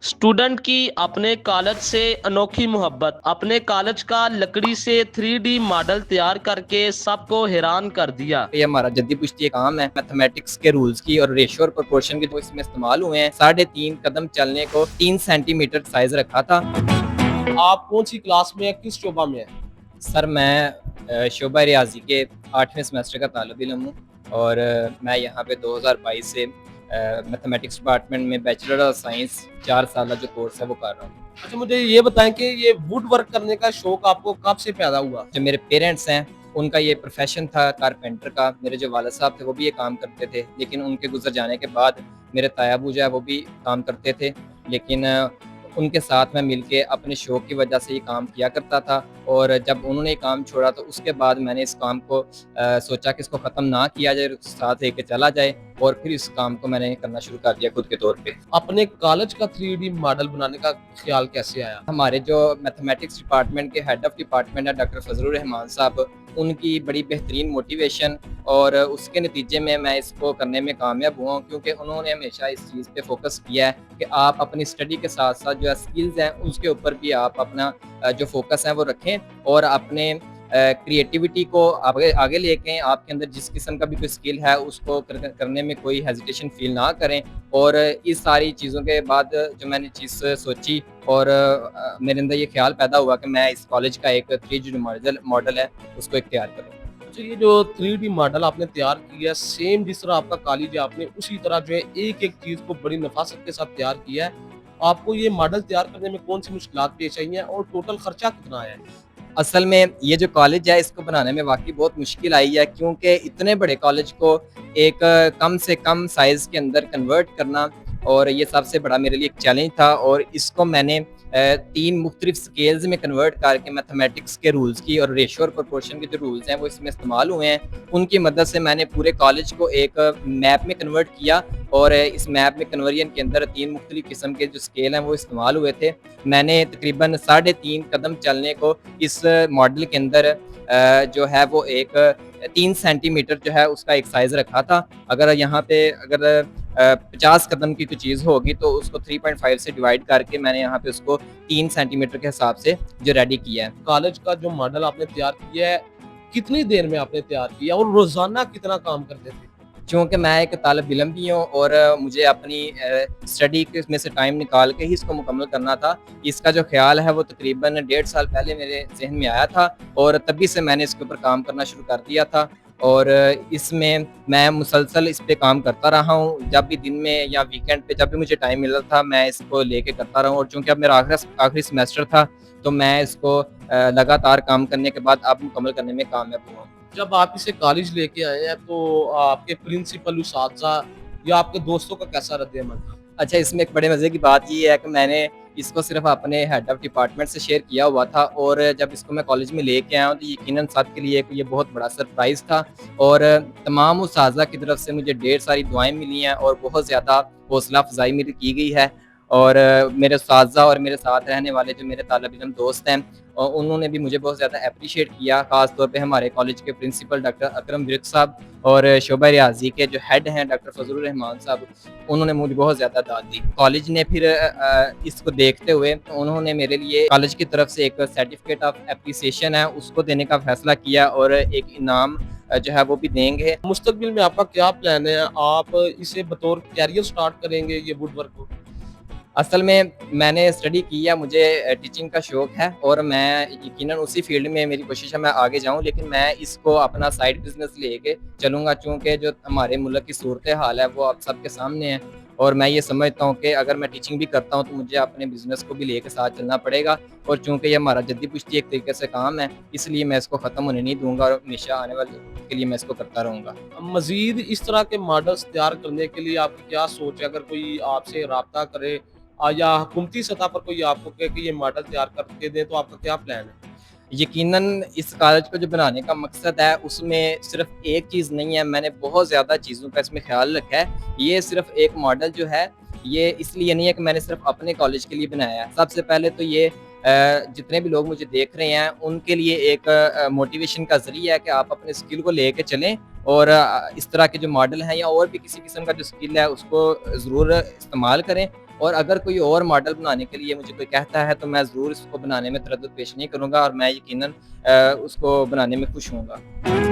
Student की अपने college से अनोखी मोहब्बत। अपने कॉलेज का लकड़ी से 3D मॉडल तैयार करके सबको हैरान कर दिया। ये हमारा जद्दी पुश्ती काम है मैथमेटिक्स के रूल्स की और रेशियो और प्रोपोर्शन के जो इसमें इस्तेमाल हुए हैं। 3.5 कदम चलने को 3 सेंटीमीटर साइज रखा था। आप कौन सी क्लास में है, किस शोबा में है? सर मैं शोबा रियाजी के 8वें सेमेस्टर का तालिब इल्म हूँ और मैं यहाँ पे 2022 से मैथमेटिक्स डिपार्टमेंट में बैचलर ऑफ साइंस 4 साल जो कोर्स है वो कर रहा हूँ। अच्छा, मुझे ये बताएं कि ये वुड वर्क करने का शौक आपको कब से पैदा हुआ? जो मेरे पेरेंट्स हैं उनका ये प्रोफेशन था कारपेंटर का। मेरे जो वालिद साहब थे वो भी ये काम करते थे, लेकिन उनके गुजर जाने के बाद मेरे तायाबू जो है वो भी काम करते थे। लेकिन उनके साथ मैं मिलके अपने शौक की वजह से ये काम किया करता था और जब उन्होंने ये काम छोड़ा तो उसके बाद मैंने इस काम को सोचा कि इसको ख़त्म ना किया जाए, साथ लेके चला जाए और फिर इस काम को मैंने करना शुरू कर दिया खुद के तौर पे। अपने कॉलेज का 3D मॉडल बनाने का ख्याल कैसे आया? हमारे जो मैथमेटिक्स डिपार्टमेंट के हेड ऑफ डिपार्टमेंट है डॉक्टर फजलुर रहमान साहब, उनकी बड़ी बेहतरीन मोटिवेशन और उसके नतीजे में मैं इसको करने में कामयाब हुआ हूँ, क्योंकि उन्होंने हमेशा इस चीज़ पे फोकस किया है कि आप अपनी स्टडी के साथ साथ जो है स्किल्स हैं उसके ऊपर भी आप अपना जो फोकस है वो रखें और अपने क्रिएटिविटी को आगे आगे लेके आपके अंदर जिस किस्म का भी कोई स्किल है उसको करने में कोई हेजिटेशन फील ना करें। और इस सारी चीज़ों के बाद जो मैंने चीज़ सोची और मेरे अंदर ये ख्याल पैदा हुआ कि मैं इस कॉलेज का एक 3D मॉडल है उसको इख्तियार करूँ। अच्छा, ये जो 3D मॉडल आपने तैयार किया है, सेम जिस तरह आपका कॉलेज है, आपने उसी तरह जो है एक एक चीज को बड़ी नफासत के साथ तैयार किया है। आपको ये मॉडल तैयार करने में कौन सी मुश्किलात पेश आई हैं और टोटल खर्चा कितना आया है? असल में ये जो कॉलेज है इसको बनाने में वाकई बहुत मुश्किल आई है, क्योंकि इतने बड़े कॉलेज को एक कम से कम साइज़ के अंदर कन्वर्ट करना और ये सबसे बड़ा मेरे लिए एक चैलेंज था। और इसको मैंने 3 मुख्तलिफ स्केल्स में कन्वर्ट करके मैथमेटिक्स के रूल्स की और रेशियो और प्रोपोर्शन के जो रूल्स हैं वो इसमें इस्तेमाल हुए हैं, उनकी मदद से मैंने पूरे कॉलेज को एक मैप में कन्वर्ट किया और इस मैप में कन्वर्जन के अंदर 3 मुख्तलिफ किस्म के जो स्केल हैं वो इस्तेमाल हुए थे। मैंने तकरीबन 3.5 कदम चलने को इस मॉडल के अंदर जो है वो एक 3 सेंटीमीटर जो है उसका एक साइज़ रखा था। अगर यहाँ पे अगर 50 कदम की कोई चीज़ होगी तो उसको 3.5 से डिवाइड करके मैंने यहाँ पे उसको 3 सेंटीमीटर के हिसाब से जो रेडी किया है। कॉलेज का जो मॉडल आपने तैयार किया है, कितनी देर में आपने तैयार किया और रोजाना कितना काम करते थे? चूँकि मैं एक तालिब इल्म भी हूँ और मुझे अपनी स्टडी के में से टाइम निकाल के ही इसको मुकम्मल करना था। इसका जो ख़्याल है वो तकरीबन 1.5 साल पहले मेरे ज़हन में आया था और तभी से मैंने इसके ऊपर काम करना शुरू कर दिया था और इसमें मैं मुसलसल इस पे काम करता रहा हूँ। जब भी दिन में या वीकेंड पे जब भी मुझे टाइम मिला था मैं इसको लेके करता रहा हूँ और चूँकि अब मेरा आखिरी सेमेस्टर था तो मैं इसको लगातार काम करने के बाद अब मुकम्मल करने में कामयाब हुआ हूँ। जब आप इसे कॉलेज लेके आए हैं तो आपके प्रिंसिपल, उस्ताज़ा या आपके दोस्तों का कैसा रद्द-ए-अमल था? अच्छा, इसमें एक बड़े मज़े की बात ये है कि मैंने इसको सिर्फ़ अपने हेड ऑफ़ डिपार्टमेंट से शेयर किया हुआ था और जब इसको मैं कॉलेज में लेके आया हूँ तो यकीनन सबके लिए एक ये बहुत बड़ा सरप्राइज़ था और तमाम उस्ताज़ा की तरफ से मुझे ढेर सारी दुआएँ मिली हैं और बहुत ज़्यादा हौसला अफ़ज़ाई मेरी की गई है। और मेरे उस्ताज़ा और मेरे साथ रहने वाले जो मेरे तालिब इल्म दोस्त हैं उन्होंने भी मुझे बहुत ज़्यादा एप्रिशिएट किया। ख़ास तौर पे हमारे कॉलेज के प्रिंसिपल डॉक्टर अकरम विर्क साहब और शोबा रियाजी के जो हेड हैं डॉक्टर फजलुर रहमान साहब, उन्होंने मुझे बहुत ज़्यादा दाद दी। कॉलेज ने फिर इसको देखते हुए उन्होंने मेरे लिए कॉलेज की तरफ से एक सर्टिफिकेट ऑफ एप्रिसिएशन है उसको देने का फ़ैसला किया और एक इनाम जो है वो भी देंगे। मुस्तकबिल में आपका क्या प्लान है? आप इसे बतौर कैरियर स्टार्ट करेंगे ये वुड वर्क को? असल में मैंने स्टडी की है, मुझे टीचिंग का शौक़ है और मैं यकीनन उसी फील्ड में मेरी कोशिश है मैं आगे जाऊँ, लेकिन मैं इसको अपना साइड बिज़नेस लेके चलूँगा, चूँकि जो हमारे मुल्क की सूरत हाल है वो आप सबके सामने है और मैं ये समझता हूँ कि अगर मैं टीचिंग भी करता हूँ तो मुझे अपने बिज़नेस को भी लेके साथ चलना पड़ेगा और चूँकि ये हमारा जद्दी पुश्ती एक तरीके से काम है, इसलिए मैं इसको ख़त्म होने नहीं दूँगा और हमेशा आने वाले के लिए मैं इसको करता रहूँगा। मज़ीद इस तरह के मॉडल्स तैयार करने के लिए आपकी क्या सोच है? अगर कोई आपसे राब्ता करे या हुकूमती सतह पर कोई आपको कहे कि ये मॉडल तैयार करके दें, तो आपका क्या प्लान है? यकीनन इस कॉलेज को जो बनाने का मकसद है उसमें सिर्फ एक चीज़ नहीं है, मैंने बहुत ज़्यादा चीज़ों का इसमें ख़्याल रखा है। ये सिर्फ एक मॉडल जो है ये इसलिए नहीं है कि मैंने सिर्फ अपने कॉलेज के लिए बनाया है। सबसे पहले तो ये जितने भी लोग मुझे देख रहे हैं उनके लिए एक मोटिवेशन का ज़रिया है कि आप अपने स्किल को लेके चलें और इस तरह के जो मॉडल हैं या और भी किसी किस्म का जो स्किल है उसको ज़रूर इस्तेमाल करें और अगर कोई और मॉडल बनाने के लिए मुझे कोई कहता है तो मैं ज़रूर इसको बनाने में तरद्दुद पेश नहीं करूँगा और मैं यकीनन उसको बनाने में खुश होऊँगा।